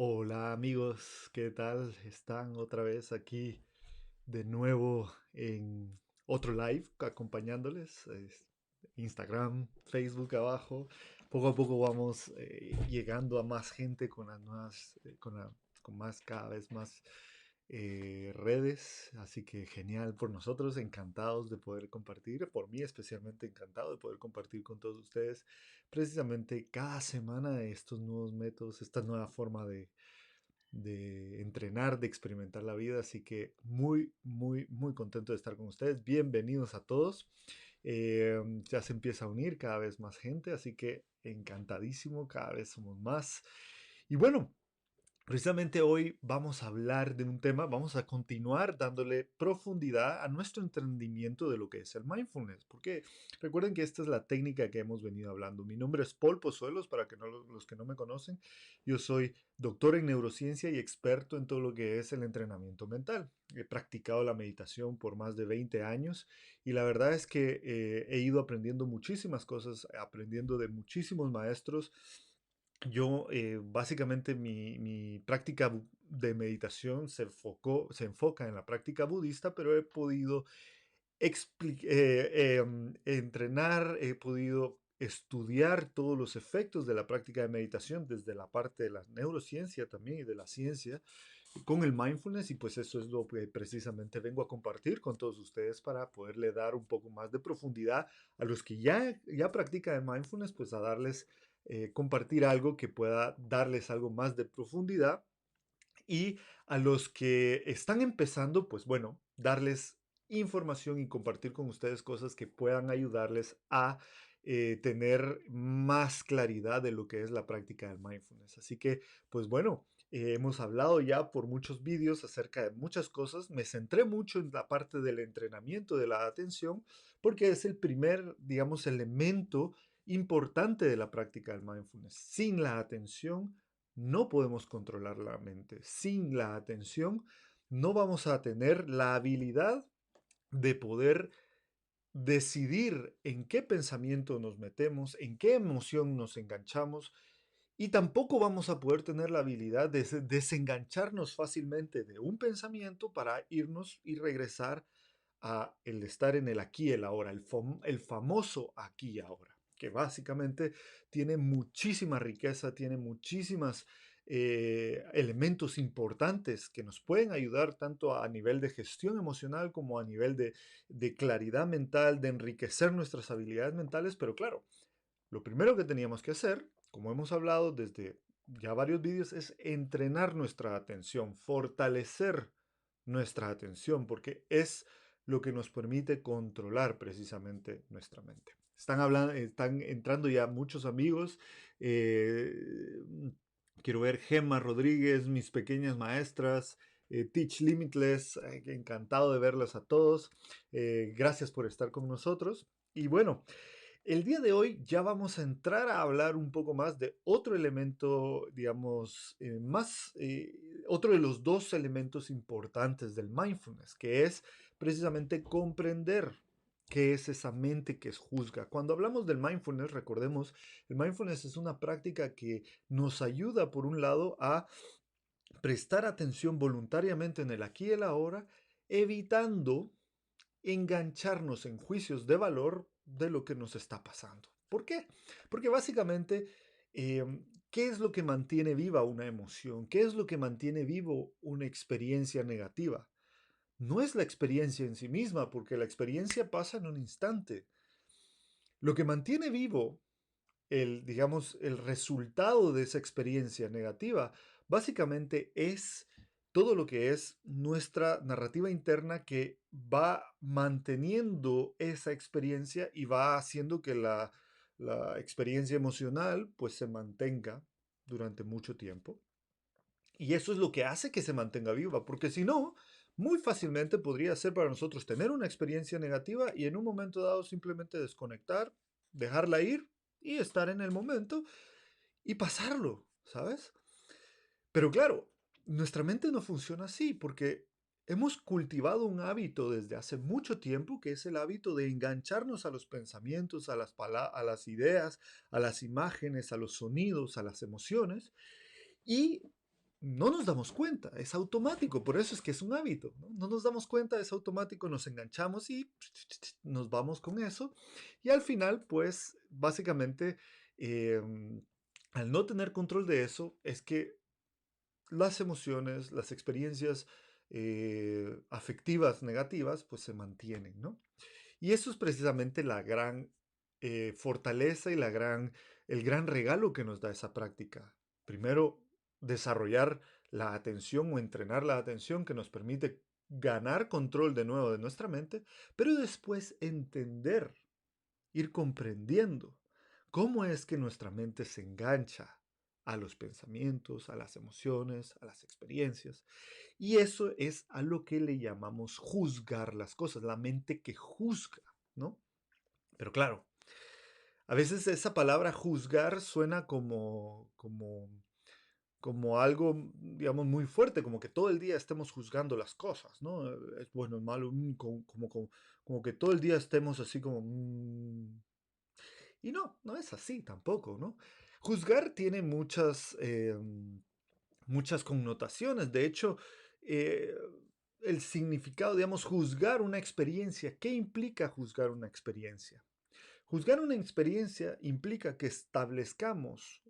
Hola amigos, ¿qué tal? Están otra vez aquí de nuevo en otro live acompañándoles. Instagram, Facebook abajo. Poco a poco vamos llegando a más gente con las nuevas, con más cada vez más redes. Así que genial por nosotros, encantados de poder compartir. Por mí especialmente encantado de poder compartir con todos ustedes precisamente cada semana estos nuevos métodos, esta nueva forma de entrenar, de experimentar la vida. Así que muy, muy, muy contento de estar con ustedes. Bienvenidos a todos. Ya se empieza a unir cada vez más gente, así que encantadísimo, cada vez somos más. Y bueno, precisamente hoy vamos a hablar de un tema, vamos a continuar dándole profundidad a nuestro entendimiento de lo que es el mindfulness, porque recuerden que esta es la técnica que hemos venido hablando. Mi nombre es Paul Pozuelos, para que los que no me conocen. Yo soy doctor en neurociencia y experto en todo lo que es el entrenamiento mental. He practicado la meditación por más de 20 años y la verdad es que he ido aprendiendo muchísimas cosas, aprendiendo de muchísimos maestros. Yo, básicamente, mi práctica de meditación se enfoca en la práctica budista, pero he podido entrenar, he podido estudiar todos los efectos de la práctica de meditación desde la parte de la neurociencia también y de la ciencia con el mindfulness, y pues eso es lo que precisamente vengo a compartir con todos ustedes para poderle dar un poco más de profundidad a los que ya practican el mindfulness, pues a darles, compartir algo que pueda darles algo más de profundidad, y a los que están empezando, pues bueno, darles información y compartir con ustedes cosas que puedan ayudarles a tener más claridad de lo que es la práctica del mindfulness. Así que, pues bueno, hemos hablado ya por muchos vídeos acerca de muchas cosas. Me centré mucho en la parte del entrenamiento de la atención porque es el primer, digamos, elemento importante de la práctica del mindfulness. Sin la atención no podemos controlar la mente. Sin la atención no vamos a tener la habilidad de poder decidir en qué pensamiento nos metemos, en qué emoción nos enganchamos, y tampoco vamos a poder tener la habilidad de desengancharnos fácilmente de un pensamiento para irnos y regresar a el estar en el aquí y el ahora, el famoso aquí y ahora, que básicamente tiene muchísima riqueza, tiene muchísimas elementos importantes que nos pueden ayudar tanto a nivel de gestión emocional como a nivel de claridad mental, de enriquecer nuestras habilidades mentales. Pero claro, lo primero que teníamos que hacer, como hemos hablado desde ya varios vídeos, es entrenar nuestra atención, fortalecer nuestra atención, porque es lo que nos permite controlar precisamente nuestra mente. Están entrando ya muchos amigos. eh, Quiero ver Gemma Rodríguez, mis pequeñas maestras, Teach Limitless. Encantado de verlos a todos. Gracias por estar con nosotros. Y bueno, el día de hoy ya vamos a entrar a hablar un poco más de otro elemento, digamos, otro de los dos elementos importantes del mindfulness, que es precisamente comprender qué es esa mente que juzga. Cuando hablamos del mindfulness, recordemos, el mindfulness es una práctica que nos ayuda, por un lado, a prestar atención voluntariamente en el aquí y el ahora, evitando engancharnos en juicios de valor de lo que nos está pasando. ¿Por qué? Porque básicamente, ¿qué es lo que mantiene viva una emoción? ¿Qué es lo que mantiene vivo una experiencia negativa? No es la experiencia en sí misma, porque la experiencia pasa en un instante. Lo que mantiene vivo digamos, el resultado de esa experiencia negativa, básicamente es todo lo que es nuestra narrativa interna, que va manteniendo esa experiencia y va haciendo que la experiencia emocional pues se mantenga durante mucho tiempo. Y eso es lo que hace que se mantenga viva, porque si no, muy fácilmente podría ser para nosotros tener una experiencia negativa y en un momento dado simplemente desconectar, dejarla ir y estar en el momento y pasarlo, ¿sabes? Pero claro, nuestra mente no funciona así porque hemos cultivado un hábito desde hace mucho tiempo, que es el hábito de engancharnos a los pensamientos, a las ideas, a las imágenes, a los sonidos, a las emociones, y no nos damos cuenta, es automático, por eso es que es un hábito, ¿no? No nos damos cuenta, es automático, nos enganchamos y nos vamos con eso. Y al final, pues, básicamente, em, al no tener control de eso, es que las emociones, las experiencias afectivas negativas, pues se mantienen, ¿no? Y eso es precisamente la gran fortaleza y el gran regalo que nos da esa práctica. Primero, desarrollar la atención o entrenar la atención que nos permite ganar control de nuevo de nuestra mente, pero después entender, ir comprendiendo cómo es que nuestra mente se engancha a los pensamientos, a las emociones, a las experiencias. Y eso es a lo que le llamamos juzgar las cosas, la mente que juzga, ¿no? Pero claro, a veces esa palabra juzgar suena como algo, digamos, muy fuerte, como que todo el día estemos juzgando las cosas, ¿no? Es bueno, es malo, como que todo el día estemos así como... Y no, no es así tampoco, ¿no? Juzgar tiene muchas connotaciones. De hecho, eh, el significado, digamos, juzgar una experiencia. ¿Qué implica juzgar una experiencia? Juzgar una experiencia implica que establezcamos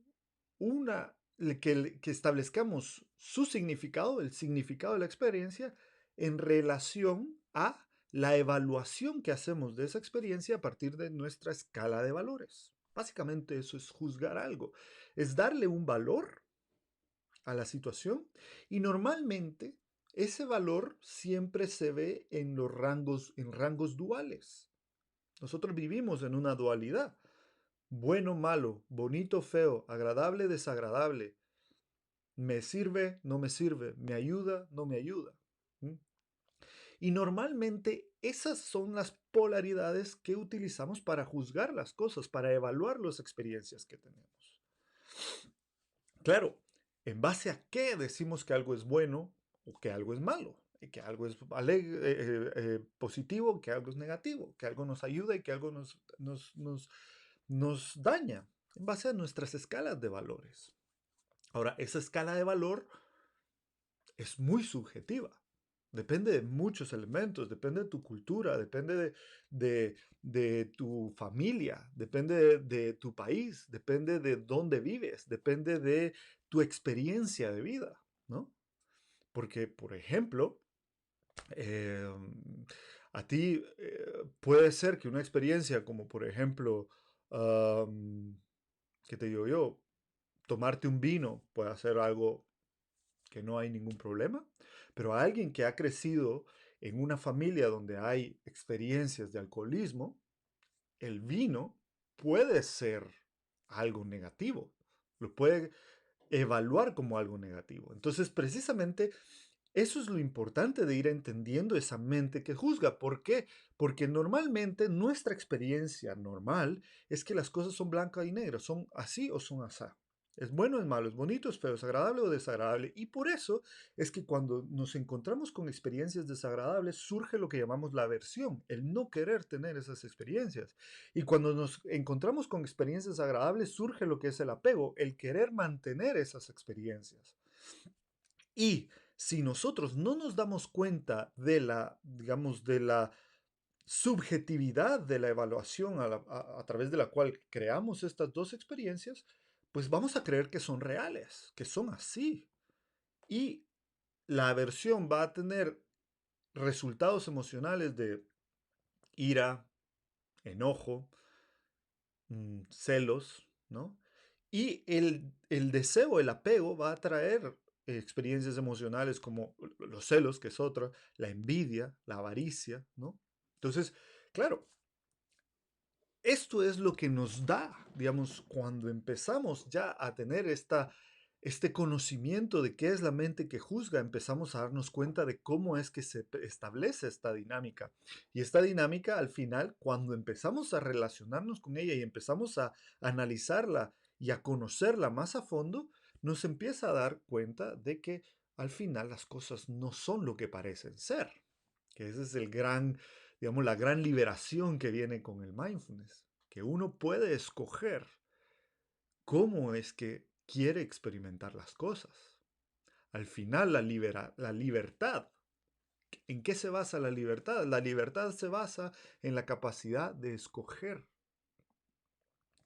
que establezcamos su significado, el significado de la experiencia, en relación a la evaluación que hacemos de esa experiencia a partir de nuestra escala de valores. Básicamente eso es juzgar algo, es darle un valor a la situación y normalmente ese valor siempre se ve en rangos duales. Nosotros vivimos en una dualidad. Bueno, malo, bonito, feo, agradable, desagradable. Me sirve, no me sirve. Me ayuda, no me ayuda. ¿Mm? Y normalmente esas son las polaridades que utilizamos para juzgar las cosas, para evaluar las experiencias que tenemos. Claro, ¿en base a qué decimos que algo es bueno o que algo es malo? Y que algo es positivo, que algo es negativo, que algo nos ayuda y que algo nos daña, en base a nuestras escalas de valores. Ahora, esa escala de valor es muy subjetiva. Depende de muchos elementos, depende de tu cultura, depende de tu familia, depende de tu país, depende de dónde vives, depende de tu experiencia de vida, ¿no? Porque, por ejemplo, eh, a ti puede ser que una experiencia como, por ejemplo, ¿qué te digo yo? Tomarte un vino puede ser algo que no hay ningún problema, pero a alguien que ha crecido en una familia donde hay experiencias de alcoholismo, el vino puede ser algo negativo, lo puede evaluar como algo negativo. Entonces, precisamente, eso es lo importante de ir entendiendo esa mente que juzga. ¿Por qué? Porque normalmente nuestra experiencia normal es que las cosas son blancas y negras, son así o son asá. Es bueno, es malo, es bonito, es feo, es agradable o desagradable. Y por eso es que cuando nos encontramos con experiencias desagradables surge lo que llamamos la aversión, el no querer tener esas experiencias. Y cuando nos encontramos con experiencias agradables surge lo que es el apego, el querer mantener esas experiencias. Y si nosotros no nos damos cuenta de digamos, de la subjetividad de la evaluación a través de la cual creamos estas dos experiencias, pues vamos a creer que son reales, que son así. Y la aversión va a tener resultados emocionales de ira, enojo, celos, ¿no? Y el deseo, el apego va a traer experiencias emocionales como los celos, que es otra, la envidia, la avaricia, ¿no? Entonces, claro, esto es lo que nos da, digamos, cuando empezamos ya a tener este conocimiento de qué es la mente que juzga, empezamos a darnos cuenta de cómo es que se establece esta dinámica. Y esta dinámica, al final, cuando empezamos a relacionarnos con ella y empezamos a analizarla y a conocerla más a fondo, nos empieza a dar cuenta de que al final las cosas no son lo que parecen ser. Que ese es digamos, la gran liberación que viene con el mindfulness, que uno puede escoger cómo es que quiere experimentar las cosas. Al final, la libertad. ¿En qué se basa la libertad? La libertad se basa en la capacidad de escoger.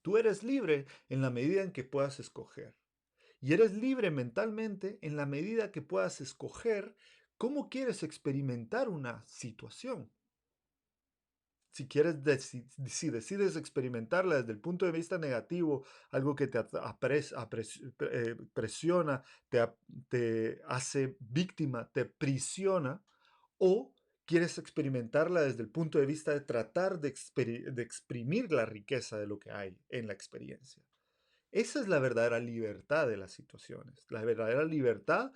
Tú eres libre en la medida en que puedas escoger. Y eres libre mentalmente en la medida que puedas escoger cómo quieres experimentar una situación. Si quieres, si decides experimentarla desde el punto de vista negativo, algo que te presiona, te hace víctima, te prisiona, o quieres experimentarla desde el punto de vista de tratar de exprimir la riqueza de lo que hay en la experiencia. Esa es la verdadera libertad de las situaciones, la verdadera libertad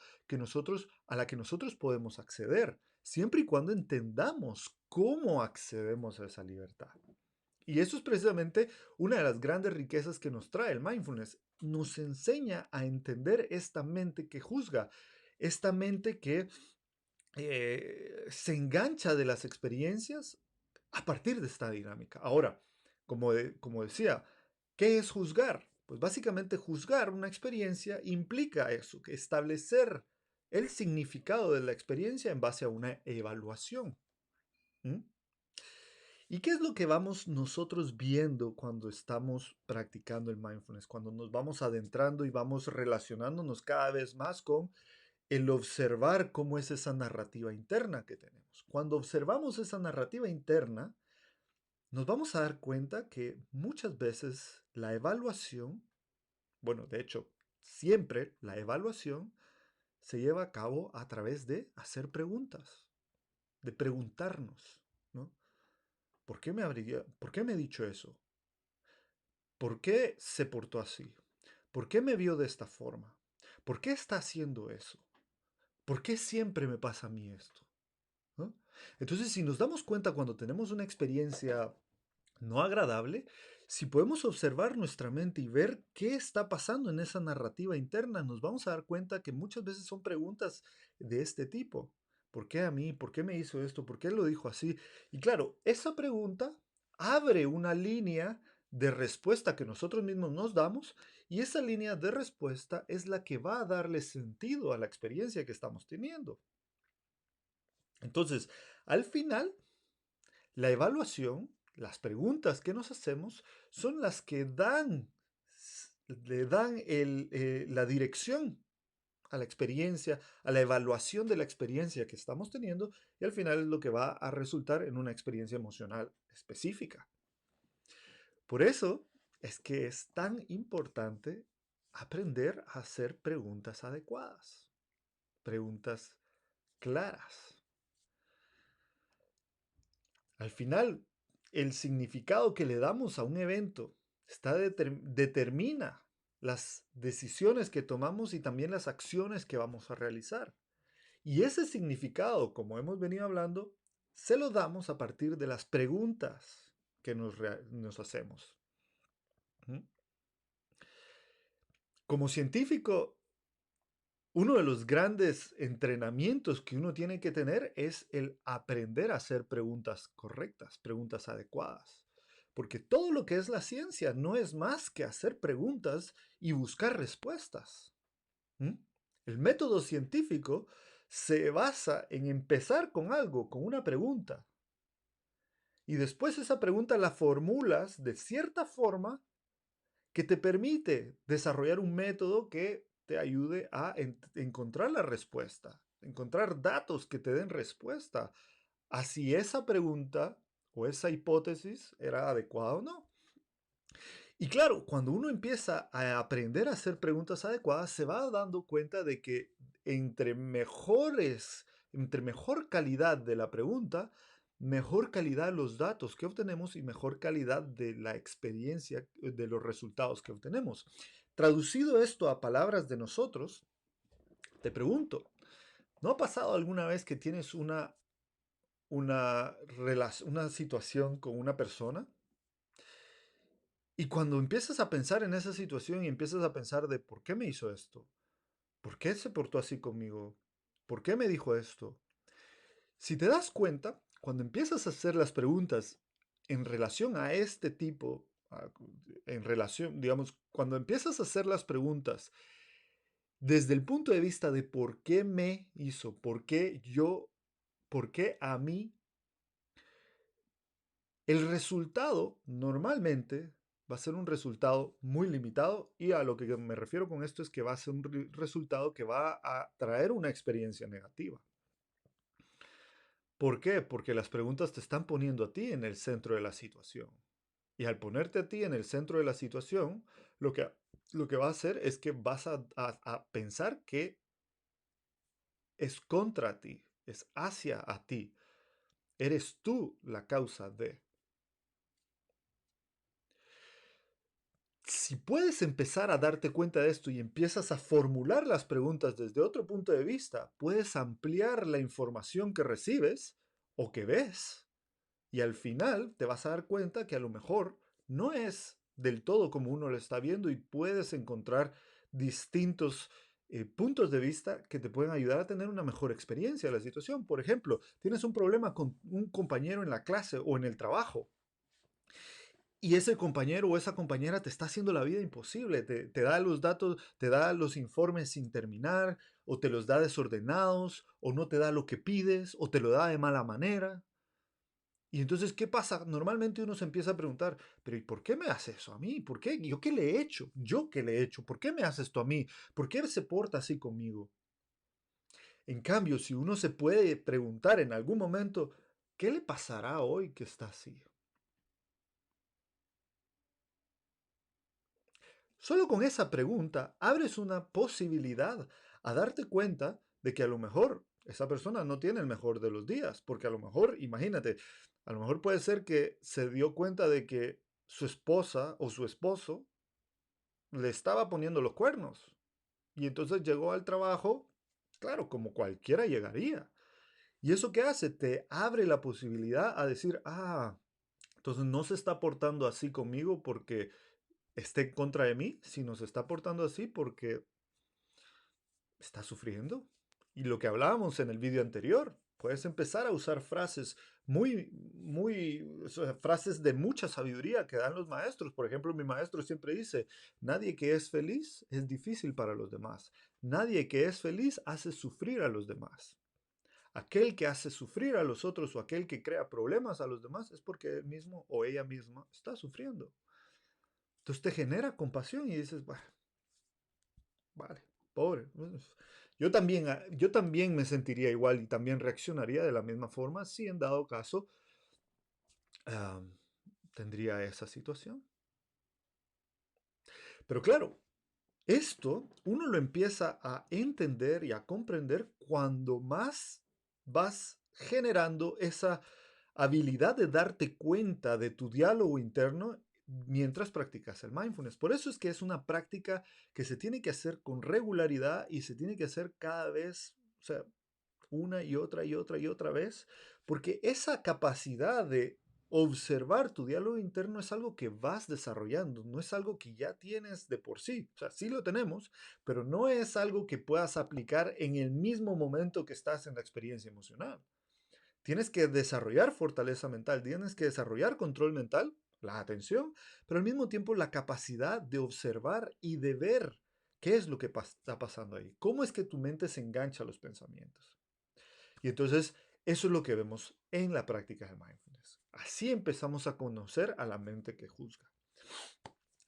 a la que nosotros podemos acceder, siempre y cuando entendamos cómo accedemos a esa libertad. Y eso es precisamente una de las grandes riquezas que nos trae el mindfulness. Nos enseña a entender esta mente que juzga, esta mente que se engancha de las experiencias a partir de esta dinámica. Ahora, como decía, ¿qué es juzgar? Pues básicamente juzgar una experiencia implica eso, que establecer el significado de la experiencia en base a una evaluación. ¿Mm? ¿Y qué es lo que vamos nosotros viendo cuando estamos practicando el mindfulness? Cuando nos vamos adentrando y vamos relacionándonos cada vez más con el observar cómo es esa narrativa interna que tenemos. Cuando observamos esa narrativa interna, nos vamos a dar cuenta que muchas veces la evaluación, bueno, de hecho, siempre la evaluación se lleva a cabo a través de hacer preguntas, de preguntarnos, ¿no? ¿Por qué me ha dicho eso? ¿Por qué se portó así? ¿Por qué me vio de esta forma? ¿Por qué está haciendo eso? ¿Por qué siempre me pasa a mí esto? ¿No? Entonces, si nos damos cuenta cuando tenemos una experiencia no agradable, si podemos observar nuestra mente y ver qué está pasando en esa narrativa interna, nos vamos a dar cuenta que muchas veces son preguntas de este tipo. ¿Por qué a mí? ¿Por qué me hizo esto? ¿Por qué lo dijo así? Y claro, esa pregunta abre una línea de respuesta que nosotros mismos nos damos y esa línea de respuesta es la que va a darle sentido a la experiencia que estamos teniendo. Entonces, al final, la evaluación, las preguntas que nos hacemos, son las que le dan la dirección a la experiencia, a la evaluación de la experiencia que estamos teniendo, y al final es lo que va a resultar en una experiencia emocional específica. Por eso es que es tan importante aprender a hacer preguntas adecuadas, preguntas claras. Al final, el significado que le damos a un evento determina las decisiones que tomamos y también las acciones que vamos a realizar. Y ese significado, como hemos venido hablando, se lo damos a partir de las preguntas que nos hacemos. ¿Mm? Como científico, uno de los grandes entrenamientos que uno tiene que tener es el aprender a hacer preguntas correctas, preguntas adecuadas. Porque todo lo que es la ciencia no es más que hacer preguntas y buscar respuestas. ¿Mm? El método científico se basa en empezar con algo, con una pregunta. Y después esa pregunta la formulas de cierta forma que te permite desarrollar un método que te ayude a encontrar la respuesta, encontrar datos que te den respuesta a si esa pregunta o esa hipótesis era adecuada o no. Y claro, cuando uno empieza a aprender a hacer preguntas adecuadas, se va dando cuenta de que entre mejor calidad de la pregunta, mejor calidad los datos que obtenemos y mejor calidad de la experiencia, de los resultados que obtenemos. Traducido esto a palabras de nosotros, te pregunto, ¿no ha pasado alguna vez que tienes una situación con una persona? Y cuando empiezas a pensar en esa situación y empiezas a pensar de por qué me hizo esto, por qué se portó así conmigo, por qué me dijo esto, si te das cuenta, cuando empiezas a hacer las preguntas en relación a este tipo, en relación, digamos, cuando empiezas a hacer las preguntas desde el punto de vista de por qué me hizo, por qué yo, por qué a mí, el resultado normalmente va a ser un resultado muy limitado y a lo que me refiero con esto es que va a ser un resultado que va a traer una experiencia negativa. ¿Por qué? Porque las preguntas te están poniendo a ti en el centro de la situación. Y al ponerte a ti en el centro de la situación, lo que, lo que va a hacer es que vas a pensar que es contra ti, es hacia a ti. Eres tú la causa de. Si puedes empezar a darte cuenta de esto y empiezas a formular las preguntas desde otro punto de vista, puedes ampliar la información que recibes o que ves. Y al final te vas a dar cuenta que a lo mejor no es del todo como uno lo está viendo y puedes encontrar distintos puntos de vista que te pueden ayudar a tener una mejor experiencia de la situación. Por ejemplo, tienes un problema con un compañero en la clase o en el trabajo y ese compañero o esa compañera te está haciendo la vida imposible, te da los datos, te da los informes sin terminar, o te los da desordenados, o no te da lo que pides, o te lo da de mala manera. Y entonces, ¿qué pasa? Normalmente uno se empieza a preguntar, pero ¿y por qué me hace eso a mí? ¿Por qué? ¿Yo qué le he hecho? ¿Yo qué le he hecho? ¿Por qué me hace esto a mí? ¿Por qué él se porta así conmigo? En cambio, si uno se puede preguntar en algún momento, ¿qué le pasará hoy que está así? Solo con esa pregunta abres una posibilidad a darte cuenta de que a lo mejor esa persona no tiene el mejor de los días, porque a lo mejor, imagínate, a lo mejor puede ser que se dio cuenta de que su esposa o su esposo le estaba poniendo los cuernos y entonces llegó al trabajo, claro, como cualquiera llegaría. ¿Y eso qué hace? Te abre la posibilidad a decir, entonces no se está portando así conmigo porque esté en contra de mí, sino se está portando así porque está sufriendo. Y lo que hablábamos en el vídeo anterior, puedes empezar a usar frases o sea, frases de mucha sabiduría que dan los maestros. Por ejemplo, mi maestro siempre dice, nadie que es feliz es difícil para los demás. Nadie que es feliz hace sufrir a los demás. Aquel que hace sufrir a los otros o aquel que crea problemas a los demás es porque él mismo o ella misma está sufriendo. Entonces te genera compasión y dices, bueno, vale, pobre. Yo también me sentiría igual y también reaccionaría de la misma forma si en dado caso ah, tendría esa situación. Pero claro, esto uno lo empieza a entender y a comprender cuando más vas generando esa habilidad de darte cuenta de tu diálogo interno mientras practicas el mindfulness. Por eso es que es una práctica que se tiene que hacer con regularidad y se tiene que hacer cada vez, o sea, una y otra y otra y otra vez, porque esa capacidad de observar tu diálogo interno es algo que vas desarrollando, no es algo que ya tienes de por sí. O sea, sí lo tenemos, pero no es algo que puedas aplicar en el mismo momento que estás en la experiencia emocional. Tienes que desarrollar fortaleza mental, tienes que desarrollar control mental, la atención, pero al mismo tiempo la capacidad de observar y de ver qué es lo que está pasando ahí. ¿Cómo es que tu mente se engancha a los pensamientos? Y entonces eso es lo que vemos en la práctica de mindfulness. Así empezamos a conocer a la mente que juzga.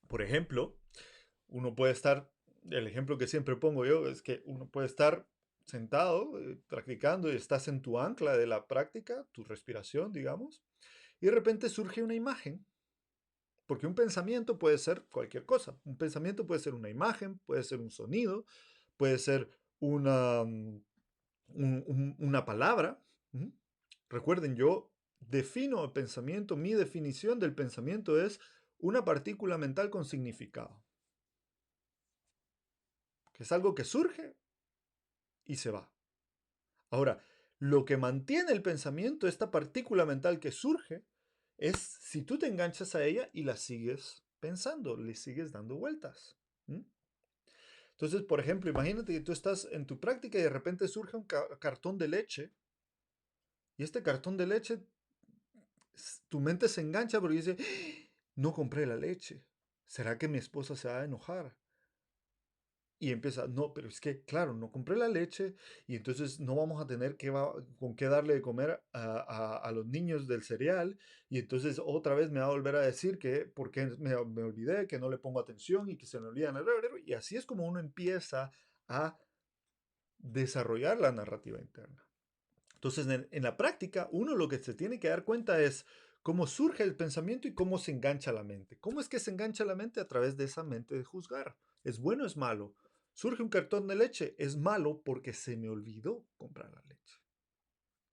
Por ejemplo, uno puede estar, el ejemplo que siempre pongo yo es que uno puede estar sentado, practicando y estás en tu ancla de la práctica, tu respiración, digamos, y de repente surge una imagen, porque un pensamiento puede ser cualquier cosa. Un pensamiento puede ser una imagen, puede ser un sonido, puede ser una palabra. ¿Mm? Recuerden, yo defino el pensamiento, mi definición del pensamiento es una partícula mental con significado, que es algo que surge y se va. Ahora, lo que mantiene el pensamiento, esta partícula mental que surge, es si tú te enganchas a ella y la sigues pensando, le sigues dando vueltas. ¿Mm? Entonces, por ejemplo, imagínate que tú estás en tu práctica y de repente surge un cartón de leche y este cartón de leche, tu mente se engancha porque dice, no compré la leche. ¿Será que mi esposa se va a enojar? Y empieza, no, pero es que, claro, no compré la leche y entonces no vamos a tener con qué darle de comer a los niños del cereal. Y entonces otra vez me va a volver a decir que porque me olvidé, que no le pongo atención y que se me olvidan. Y así es como uno empieza a desarrollar la narrativa interna. Entonces, en la práctica, uno lo que se tiene que dar cuenta es cómo surge el pensamiento y cómo se engancha la mente. ¿Cómo es que se engancha la mente? A través de esa mente de juzgar. ¿Es bueno o es malo? Surge un cartón de leche. Es malo porque se me olvidó comprar la leche.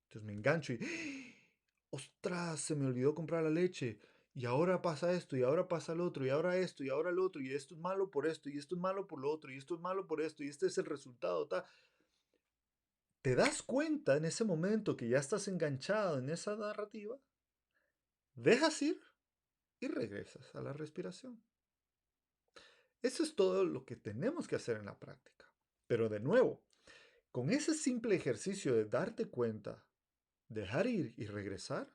Entonces me engancho y, ostras, se me olvidó comprar la leche. Y ahora pasa esto, y ahora pasa lo otro, y ahora esto, y ahora lo otro, y esto es malo por esto, y esto es malo por lo otro, y esto es malo por esto, y este es el resultado. Te das cuenta en ese momento que ya estás enganchado en esa narrativa, dejas ir y regresas a la respiración. Eso es todo lo que tenemos que hacer en la práctica. Pero de nuevo, con ese simple ejercicio de darte cuenta, dejar ir y regresar,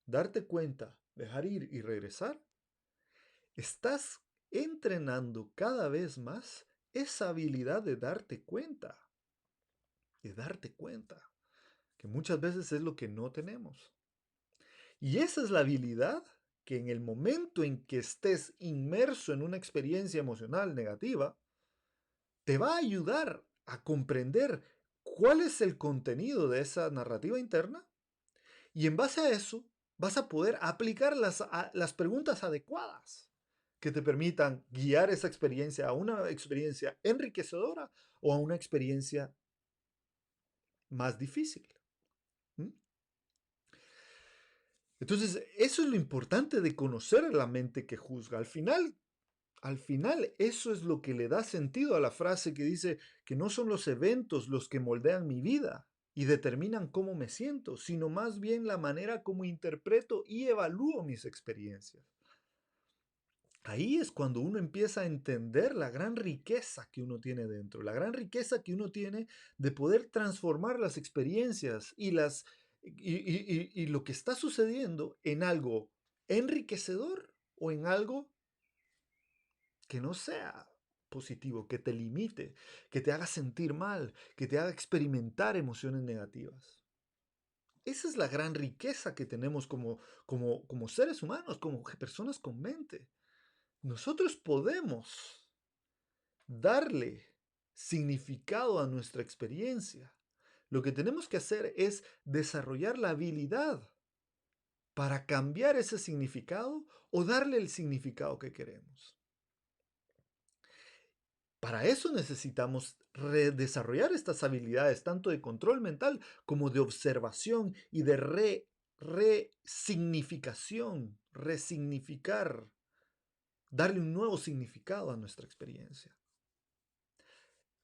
darte cuenta, dejar ir y regresar, estás entrenando cada vez más esa habilidad de darte cuenta, que muchas veces es lo que no tenemos. Y esa es la habilidad que en el momento en que estés inmerso en una experiencia emocional negativa, te va a ayudar a comprender cuál es el contenido de esa narrativa interna y en base a eso vas a poder aplicar las preguntas adecuadas que te permitan guiar esa experiencia a una experiencia enriquecedora o a una experiencia más difícil. ¿Mm? Entonces, eso es lo importante de conocer la mente que juzga. Al final, eso es lo que le da sentido a la frase que dice que no son los eventos los que moldean mi vida y determinan cómo me siento, sino más bien la manera como interpreto y evalúo mis experiencias. Ahí es cuando uno empieza a entender la gran riqueza que uno tiene dentro, la gran riqueza que uno tiene de poder transformar las experiencias y lo que está sucediendo en algo enriquecedor o en algo que no sea positivo, que te limite, que te haga sentir mal, que te haga experimentar emociones negativas. Esa es la gran riqueza que tenemos como seres humanos, como personas con mente. Nosotros podemos darle significado a nuestra experiencia. Lo que tenemos que hacer es desarrollar la habilidad para cambiar ese significado o darle el significado que queremos. Para eso necesitamos desarrollar estas habilidades tanto de control mental como de observación y de resignificación, resignificar, darle un nuevo significado a nuestra experiencia.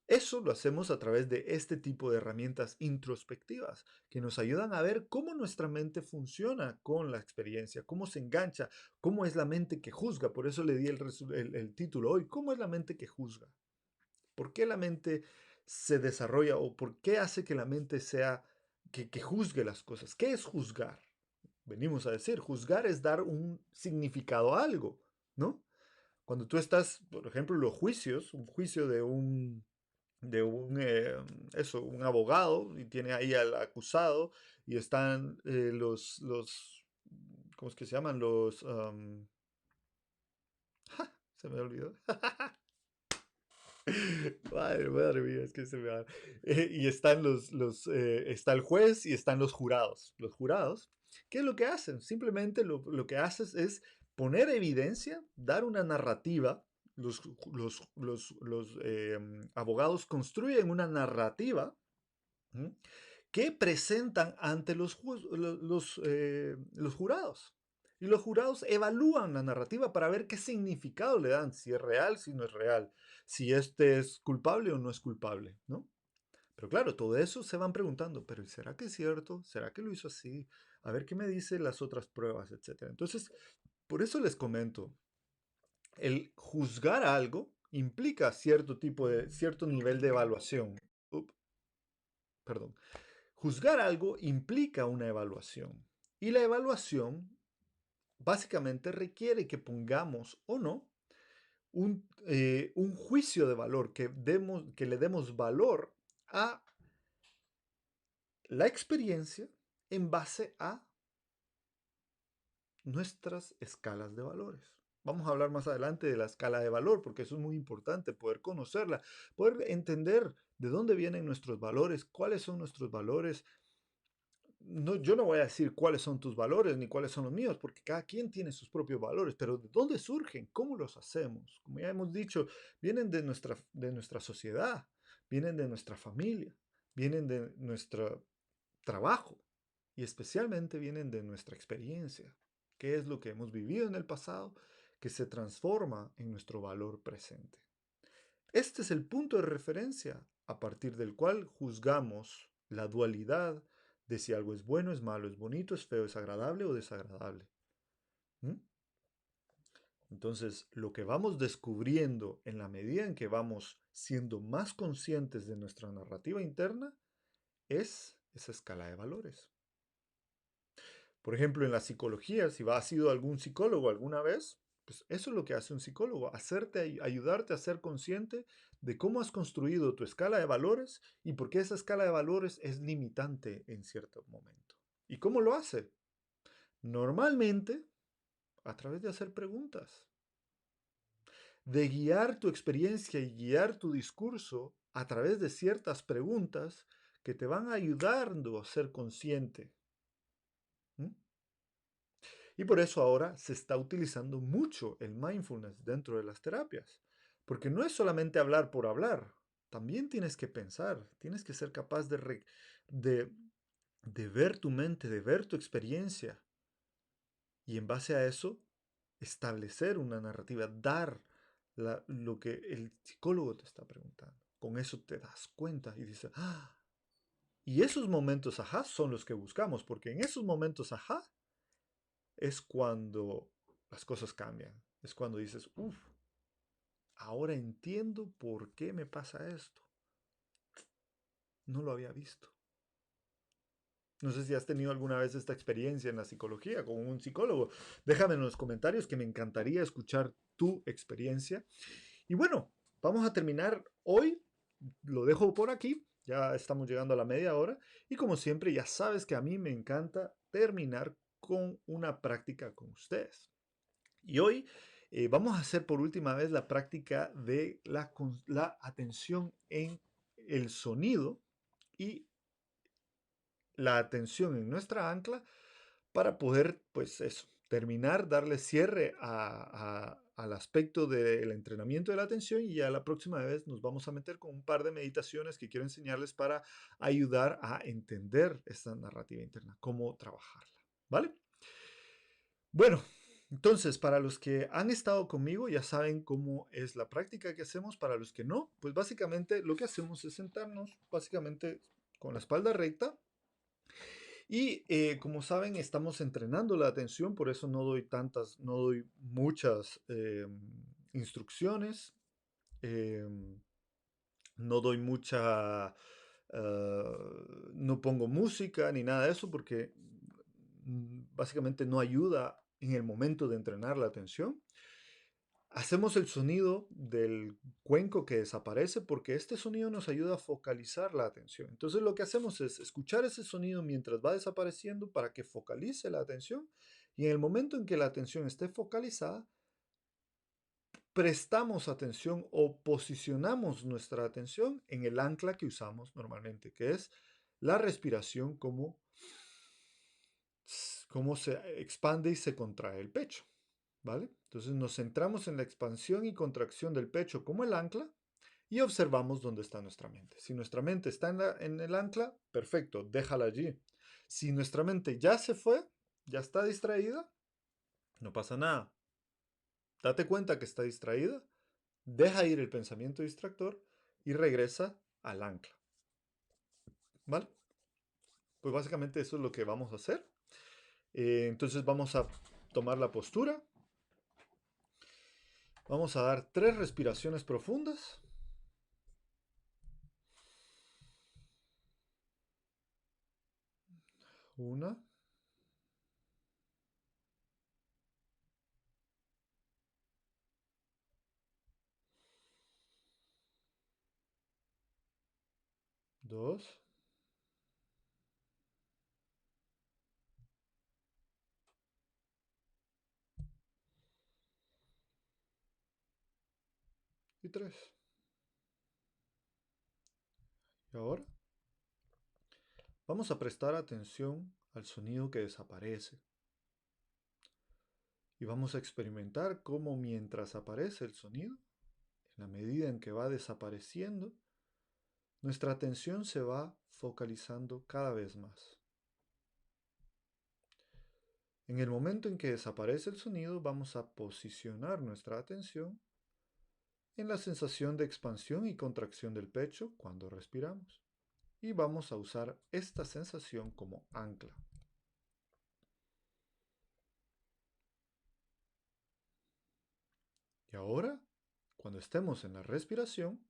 Eso lo hacemos a través de este tipo de herramientas introspectivas que nos ayudan a ver cómo nuestra mente funciona con la experiencia, cómo se engancha, cómo es la mente que juzga. Por eso le di el título hoy, ¿cómo es la mente que juzga? ¿Por qué la mente se desarrolla o por qué hace que la mente sea, que juzgue las cosas? ¿Qué es juzgar? Venimos a decir, juzgar es dar un significado a algo, ¿no? Cuando tú estás, por ejemplo, los juicios, un juicio un abogado y tiene ahí al acusado y están ¿cómo es que se llaman? Se me olvidó. Madre mía, es que se me va. Y están está el juez y están los jurados. Los jurados, ¿qué es lo que hacen? Simplemente lo que haces es poner evidencia, dar una narrativa. Los abogados construyen una narrativa. ¿Mm? Que presentan ante los jurados. Y los jurados evalúan la narrativa para ver qué significado le dan, si es real, si no es real, si este es culpable o no es culpable, ¿no? Pero claro, todo eso se van preguntando, pero ¿será que es cierto? ¿Será que lo hizo así? A ver qué me dicen las otras pruebas, etcétera. Entonces, por eso les comento, el juzgar algo implica cierto nivel de evaluación. Perdón. Juzgar algo implica una evaluación y la evaluación básicamente requiere que pongamos o no un juicio de valor, que le demos valor a la experiencia en base a nuestras escalas de valores. Vamos a hablar más adelante de la escala de valor, porque eso es muy importante, poder conocerla, poder entender de dónde vienen nuestros valores, cuáles son nuestros valores. No, yo no voy a decir cuáles son tus valores ni cuáles son los míos, porque cada quien tiene sus propios valores, pero ¿de dónde surgen? ¿Cómo los hacemos? Como ya hemos dicho, vienen de nuestra sociedad, vienen de nuestra familia, vienen de nuestro trabajo y especialmente vienen de nuestra experiencia. ¿Qué es lo que hemos vivido en el pasado que se transforma en nuestro valor presente? Este es el punto de referencia a partir del cual juzgamos la dualidad de si algo es bueno, es malo, es bonito, es feo, es agradable o desagradable. ¿Mm? Entonces, lo que vamos descubriendo en la medida en que vamos siendo más conscientes de nuestra narrativa interna es esa escala de valores. Por ejemplo, en la psicología, si has sido algún psicólogo alguna vez, pues eso es lo que hace un psicólogo, ayudarte a ser consciente de cómo has construido tu escala de valores y por qué esa escala de valores es limitante en cierto momento. ¿Y cómo lo hace? Normalmente a través de hacer preguntas, de guiar tu experiencia y guiar tu discurso a través de ciertas preguntas que te van ayudando a ser consciente. ¿Mm? Y por eso ahora se está utilizando mucho el mindfulness dentro de las terapias, porque no es solamente hablar por hablar, también tienes que pensar, tienes que ser capaz de, de ver tu mente, de ver tu experiencia y en base a eso establecer una narrativa, dar lo que el psicólogo te está preguntando. Con eso te das cuenta y dices, ah, y esos momentos ajá son los que buscamos, porque en esos momentos ajá es cuando las cosas cambian. Es cuando dices, uff, ahora entiendo por qué me pasa esto. No lo había visto. No sé si has tenido alguna vez esta experiencia en la psicología con un psicólogo. Déjame en los comentarios que me encantaría escuchar tu experiencia. Y bueno, vamos a terminar hoy. Lo dejo por aquí. Ya estamos llegando a la media hora. Y como siempre, ya sabes que a mí me encanta terminar con una práctica con ustedes. Y hoy vamos a hacer por última vez la práctica de la atención en el sonido y la atención en nuestra ancla para poder, pues eso, terminar, darle cierre al aspecto del entrenamiento de la atención y ya la próxima vez nos vamos a meter con un par de meditaciones que quiero enseñarles para ayudar a entender esta narrativa interna, cómo trabajarla, ¿vale? Bueno, entonces, para los que han estado conmigo ya saben cómo es la práctica que hacemos. Para los que no, pues básicamente lo que hacemos es sentarnos básicamente con la espalda recta. Y como saben, estamos entrenando la atención, por eso no doy muchas instrucciones, no doy no pongo música ni nada de eso, porque básicamente no ayuda en el momento de entrenar la atención. Hacemos el sonido del cuenco que desaparece porque este sonido nos ayuda a focalizar la atención. Entonces lo que hacemos es escuchar ese sonido mientras va desapareciendo para que focalice la atención y en el momento en que la atención esté focalizada, prestamos atención o posicionamos nuestra atención en el ancla que usamos normalmente, que es la respiración, cómo se expande y se contrae el pecho. ¿Vale? Entonces nos centramos en la expansión y contracción del pecho como el ancla y observamos dónde está nuestra mente. Si nuestra mente está en el ancla, perfecto, déjala allí. Si nuestra mente ya se fue, ya está distraída, no pasa nada. Date cuenta que está distraída, deja ir el pensamiento distractor y regresa al ancla. ¿Vale? Pues básicamente eso es lo que vamos a hacer. Entonces vamos a tomar la postura. Vamos a dar 3 respiraciones profundas. Una. 2 y 3. Y ahora vamos a prestar atención al sonido que desaparece. Y vamos a experimentar cómo mientras aparece el sonido, en la medida en que va desapareciendo, nuestra atención se va focalizando cada vez más. En el momento en que desaparece el sonido, vamos a posicionar nuestra atención en la sensación de expansión y contracción del pecho cuando respiramos. Y vamos a usar esta sensación como ancla. Y ahora, cuando estemos en la respiración,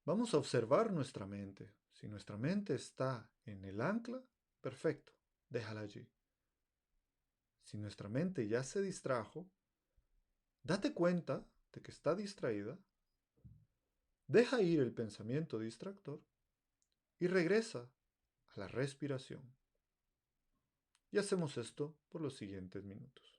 vamos a observar nuestra mente. Si nuestra mente está en el ancla, perfecto, déjala allí. Si nuestra mente ya se distrajo, date cuenta de que está distraída, deja ir el pensamiento distractor y regresa a la respiración. Y hacemos esto por los siguientes minutos.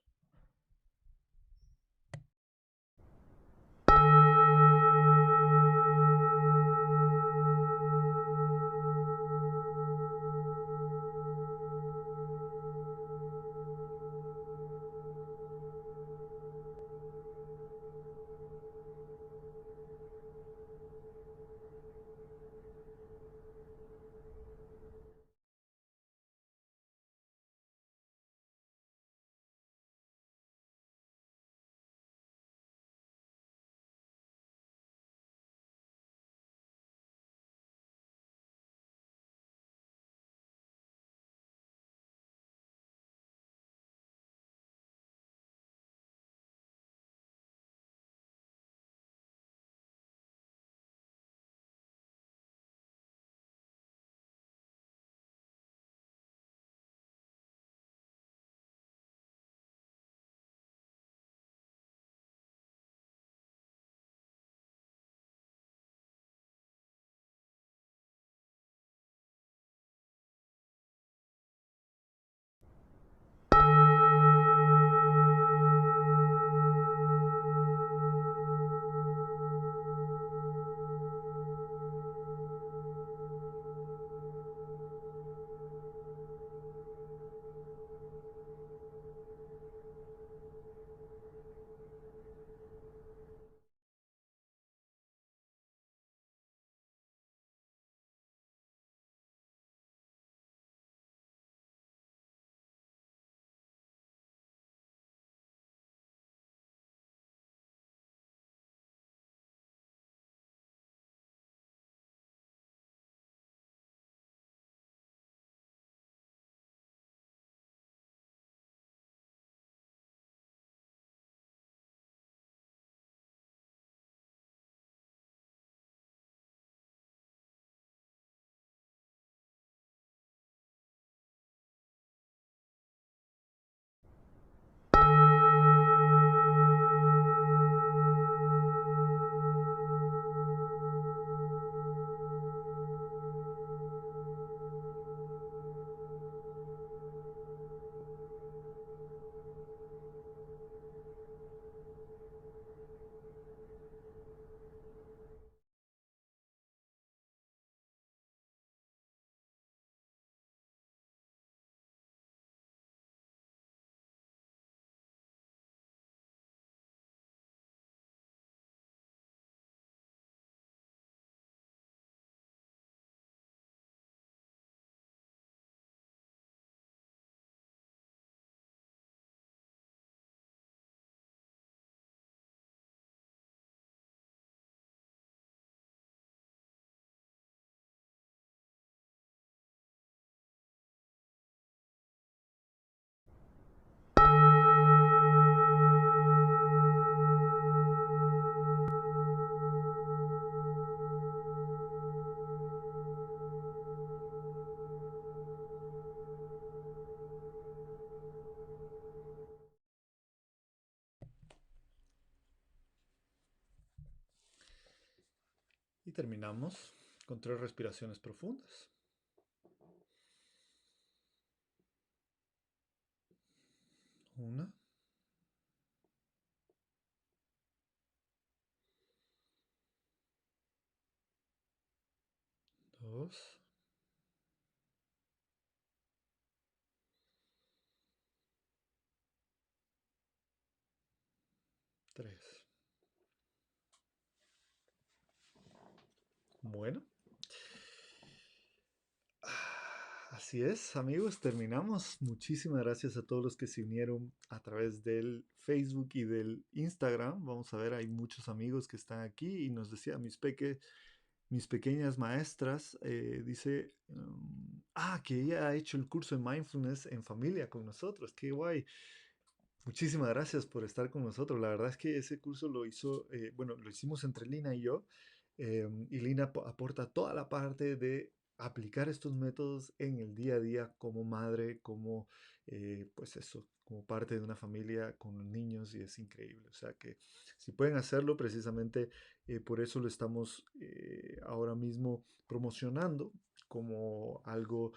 Y terminamos con 3 respiraciones profundas. 1, 2, 3. Bueno. Así es, amigos, terminamos. Muchísimas gracias a todos los que se unieron a través del Facebook y del Instagram. Vamos a ver, hay muchos amigos que están aquí y nos decía mis pequeñas maestras, dice, que ella ha hecho el curso de mindfulness en familia con nosotros. Qué guay. Muchísimas gracias por estar con nosotros. La verdad es que ese curso lo lo hicimos entre Lina y yo. Y Lina aporta toda la parte de aplicar estos métodos en el día a día como madre, como, pues eso, como parte de una familia con los niños y es increíble. O sea que si pueden hacerlo, precisamente por eso lo estamos ahora mismo promocionando como algo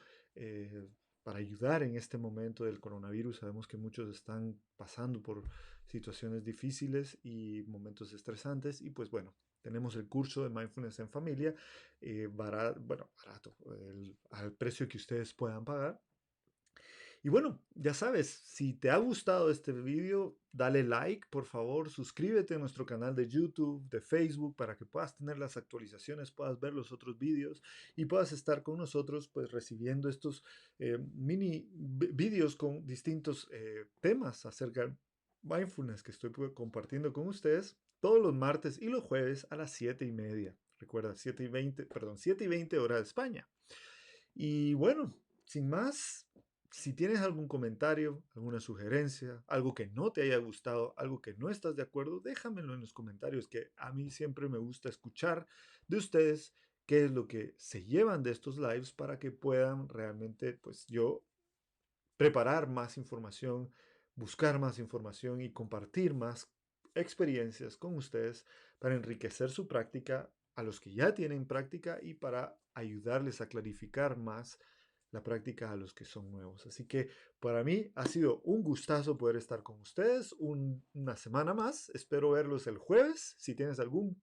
para ayudar en este momento del coronavirus. Sabemos que muchos están pasando por situaciones difíciles y momentos estresantes y pues bueno, tenemos el curso de Mindfulness en Familia, barato, al precio que ustedes puedan pagar. Y bueno, ya sabes, si te ha gustado este video, dale like, por favor, suscríbete a nuestro canal de YouTube, de Facebook, para que puedas tener las actualizaciones, puedas ver los otros vídeos y puedas estar con nosotros, pues recibiendo estos mini vídeos con distintos temas acerca de mindfulness que estoy compartiendo con ustedes todos los martes y los jueves a las 7:30. Recuerda, 7:20 hora de España. Y bueno, sin más, si tienes algún comentario, alguna sugerencia, algo que no te haya gustado, algo que no estás de acuerdo, déjamelo en los comentarios, que a mí siempre me gusta escuchar de ustedes qué es lo que se llevan de estos lives para que puedan realmente, pues yo, preparar más información, buscar más información y compartir más experiencias con ustedes para enriquecer su práctica a los que ya tienen práctica y para ayudarles a clarificar más la práctica a los que son nuevos. Así que para mí ha sido un gustazo poder estar con ustedes una semana más. Espero verlos el jueves. Si tienes algún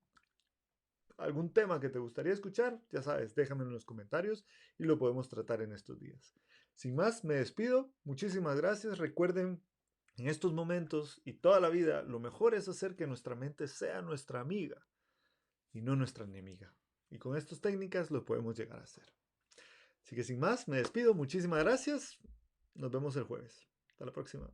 tema que te gustaría escuchar, ya sabes, déjamelo en los comentarios y lo podemos tratar en estos días. Sin más, me despido. Muchísimas gracias. Recuerden, en estos momentos y toda la vida, lo mejor es hacer que nuestra mente sea nuestra amiga y no nuestra enemiga. Y con estas técnicas lo podemos llegar a hacer. Así que sin más, me despido. Muchísimas gracias. Nos vemos el jueves. Hasta la próxima.